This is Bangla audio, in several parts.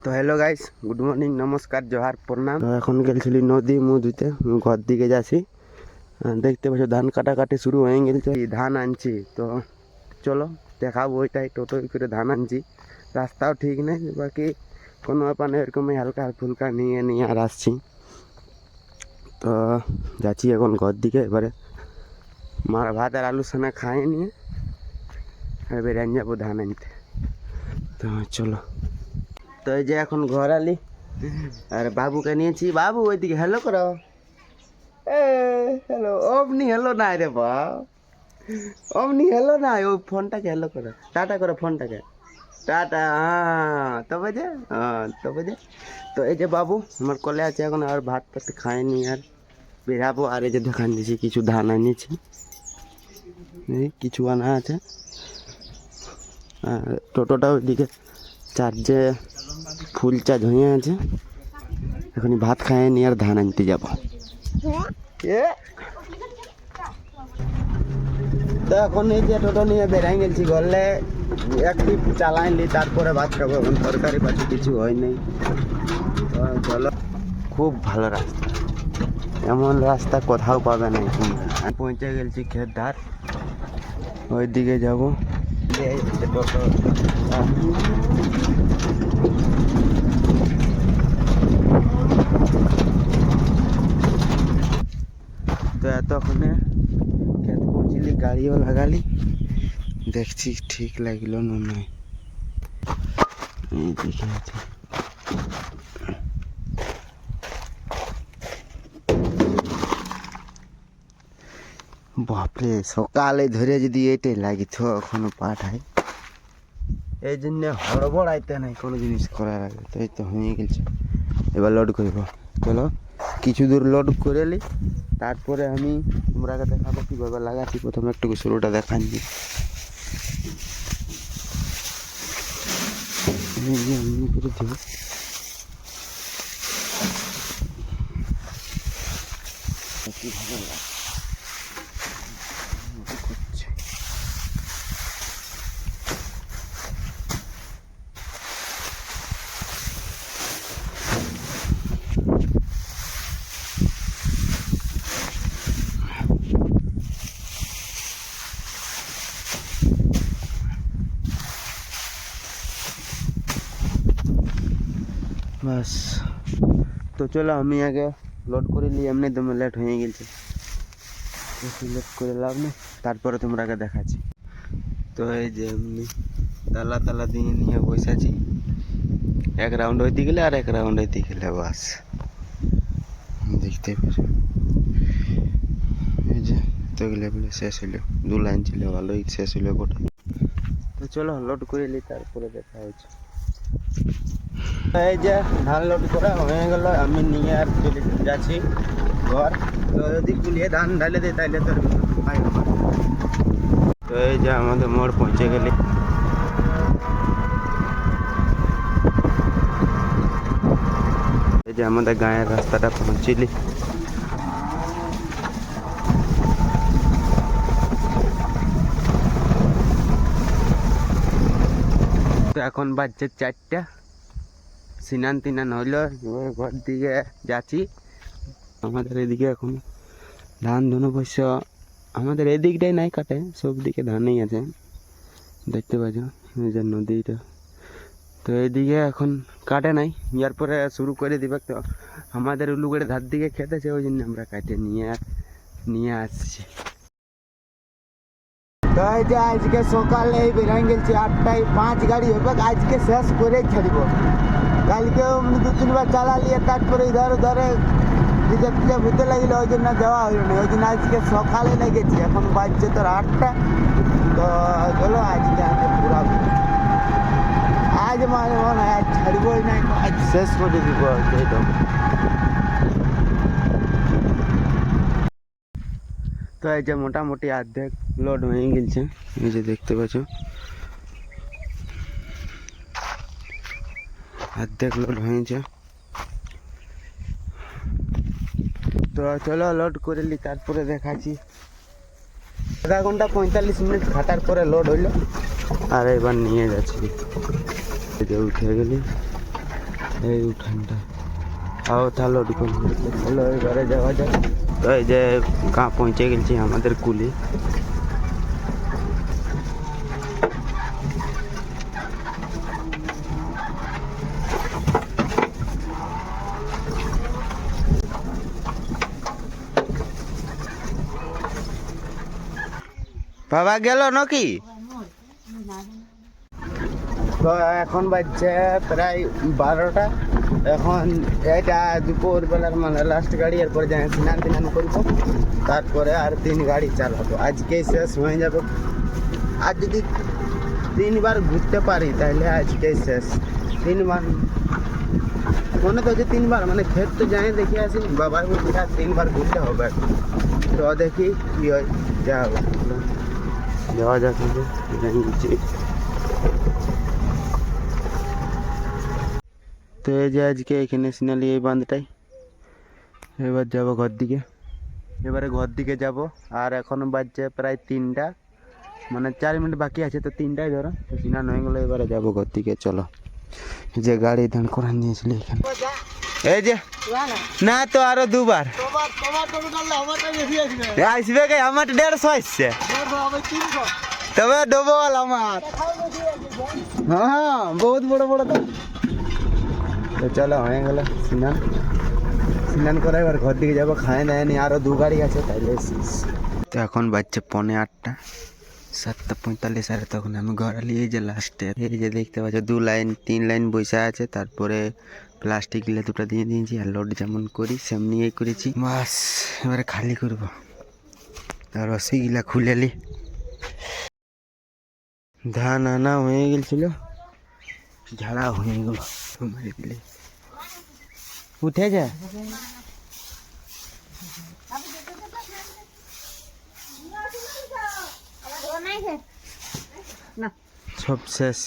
তো হ্যালো গাইস, গুড মর্নিং, নমস্কার, জোহার, প্রণাম। তো এখন গেছিলি নদী মুখ ধুতে, ঘর দিকে যাচ্ছি। দেখতে পাচ্ছ ধান কাটাকাটি শুরু হয়ে গেছে। ধান আনছি, তো চলো দেখাবো। ওইটাই টোটো করে ধান আনছি। রাস্তাও ঠিক নেই, বাকি কোনো ব্যাপার নেই, এরকমই হালকা ফুলকা নিয়ে আর আসছি। তো যাচ্ছি এখন ঘর দিকে। এবারে মার ভাত আর আলু সানা খাইয়ে নিয়ে এবারে আন যাবো ধান আনতে। তো চলো। তো এই যে এখন ঘর আলি আর বাবুকে নিয়েছি। বাবু ওইদিকে হ্যালো করো। হ্যালো অমনি হ্যালো নাই রে বাপ, অমনি হ্যালো নাই। ওই ফোনটাকে হ্যালো করো, টাটা করো ফোনটাকে, টাটা। তবে যে তবে যে তো এই যে বাবু আমার কলে আছে এখন। আর ভাত টাত খাইনি আর বেরাবো। আর এই যে দেখান দিয়েছি কিছু ধান আনিয়েছি, এই কিছু আনা আছে। আর টোটোটা ওইদিকে চার্জে ফুল চার্জ হয়ে আছে। এখনই ভাত খাইয়ে নিয়ে আর ধান আনতে যাবো। তো এখন এই যে টোটো নিয়ে বেড়াই গেছি ঘরলে, একটি চালাইলি তারপরে ভাত খাবো। এখন তরকারি পাচ্ছি কিছু হয়নি। চলো, খুব ভালো রাস্তা, এমন রাস্তা কোথাও পাবে না তোমরা। আমি পৌঁছে গেছি ক্ষেত ধার, ওই দিকে যাবো। টোটো তো এতক্ষণে ক্ষেত পৌঁছলি, গাড়িও লাগালি, দেখছি ঠিক লাগলো না নয়। এইদিকে আছে বাপরে, সকালে ধরে যদি এটাই লাগিত এখনো পাঠায়। এই জন্য হড়বড়াইতে নাই কোনো জিনিস করার আগে। তো এই তো হয়ে গেছে, এবার লোড করব। চলো কিছু দূর লোড করে নি, তারপরে আমি তোমরাকে দেখাবো কীভাবে লাগাচ্ছি। প্রথমে একটু শুরুটা দেখাচ্ছি। করে দেবো। কীভাবে করছে বাস। তো চলো আমি আগে লোড করে নিই, এমনি দমে লেট হয়ে গেছে, বেশি লেট করে লাভ নেই। তারপরে তোমরা আগে দেখাচ্ছি। তো এই যে এমনি তালা দিয়ে নিয়ে বসেছি। এক রাউন্ড হইতে গেলে আর এক রাউন্ড হইতে গেলে বাস, দেখতে পাচ্ছ। এই যে তো গেলে বলে শেষ হইলো, 2 লাইন ছিল, ভালোই শেষ হইলো গোটা। তো চলো লোড করে নিই, তারপরে দেখা হচ্ছে। এই যে ধান লোড করা হয়ে গেল, আমি নিয়ে আর চলে যাচ্ছি ঘর। তো যদি কুলিয়ে ধান ঢালে দেয় তাহলে তোর তো এই যে আমাদের মোড় পৌঁছে গেলি। এই যে আমাদের গায়ের রাস্তাটা পৌঁছিলি। তো এখন বাজছে 4টা, স্নান তিনান হইলো, ঘর দিকে যাচ্ছি। আমাদের এদিকে এখন ধান ধুনো বৈশ্য আমাদের এদিকটাই নাই কাটে, সব দিকে ধানই আছে, দেখতে পাচ্ছ এই যে নদীটা। তো এইদিকে এখন কাটে নাই, ইয়ার পরে শুরু করে দিবে। তো আমাদের উলুগড়ে ধার দিকে খেতেছে, ওই জন্য আমরা কাটে নিয়ে আসছি। তো এই যে আজকে সকালে এই বেরিয়ে গেছি 8টায়, 5 গাড়ি হবে, আজকে শেষ করে ছাড়ব। কালকেও 2-3 বার চালালিয়ে, তারপরে ধরে রিজার্ভ হতে লাগলো, ওই জন্য যাওয়া হইল না। ওই জন্য আজকে সকালে লেগেছি, এখন বাজছে তোর 8টা। তো চলো আজকে আমি পুরা আজ মানে মনে হয় আজ ছাড়বই নাই, আজ শেষ করে দিব। তো এই যে মোটামুটি অর্ধেক লোড হয়ে গেছে, এই যে দেখতে পাচ্ছ অর্ধেক লোড হয়েছে। তো চলো লোড করে নি, তারপরে দেখাচ্ছি। 1/2 ঘন্টা 45 মিনিট খাটার পরে লোড হইলো, আর এবার নিয়ে যাচ্ছি। উঠে গেলি এই উঠানটা আও তাহলে ওটুকু চলো এবারে যাওয়া যায়। তো এই যে পৌঁছে গেছি আমাদের কুলি। বাবা গেল নাকি? তো এখন বাজছে প্রায় 12টা। এখন এটা দুপুর বেলার মানে লাস্ট গাড়ি, এরপরে যাই স্নান টান করবো, তারপরে আর 3 গাড়ি চালাবো। আজকেই শেষ হয়ে যাবে। আর যদি 3বার ঘুরতে পারি তাহলে আজকেই শেষ। 3বার মনে তো হচ্ছে 3বার, মানে ক্ষেত তো যাই দেখে আসি, বাবার বলছি 3বার ঘুরতে হবে। তো দেখি কি হয়, যাওয়া যাক। তো এই যে আজকে এখানে সিনালি এই বাঁধটাই। এবার যাব ঘর দিকে, এবারে ঘর দিকে যাব। আর এখনো বাজছে প্রায় 3টা, মানে 4 মিনিট বাকি আছে। তো 3টাই ধরো, তো স্নান হয়ে গেলো, এবারে যাবো ঘর দিকে। চলো, যে গাড়ি দাঁড় করান নিয়েছিল এখানে, এই যে না তো আরো 2বার আসবে। আমার 150 আসছে, তবে ডবল আমার। হ্যাঁ বহুত বড় বড়। তো চলো হয়ে গেল স্নান। স্নান করে এবার ঘর দিকে যাবো। খায় দেয়নি, আরো 2 গাড়ি আছে, তাইলে শেষ। তো এখন বাজছে 8:45, 7:45 আর তখন আমি ঘর আলি। এই যে লাস্টে এই যে দেখতে পাচ্ছ 2 লাইন 3 লাইন বৈশা আছে, তারপরে প্লাস্টিক গিলে 2টা দিয়ে দিয়েছি। আর লোড যেমন করি সেমনি এই করেছি, বাস এবারে খালি করবো। আর রসি গিলা খুলে লি। ধান আনা হয়ে গেছিল, ঝাড়া হয়ে গেল, মেরে দিলে উঠে যায়। সব শেষ,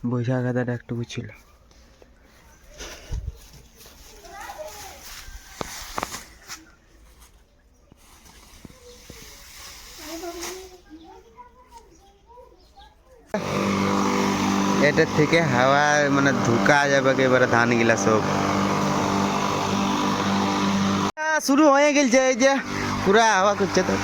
বৈশাখ গাদাটা একটুকু ছিল। এটার থেকে হাওয়া মানে ধুকা যাবে এবারে ধান গিলা সব শুরু হয়ে গেছে। এই যে পুরা হাওয়া করছে তো।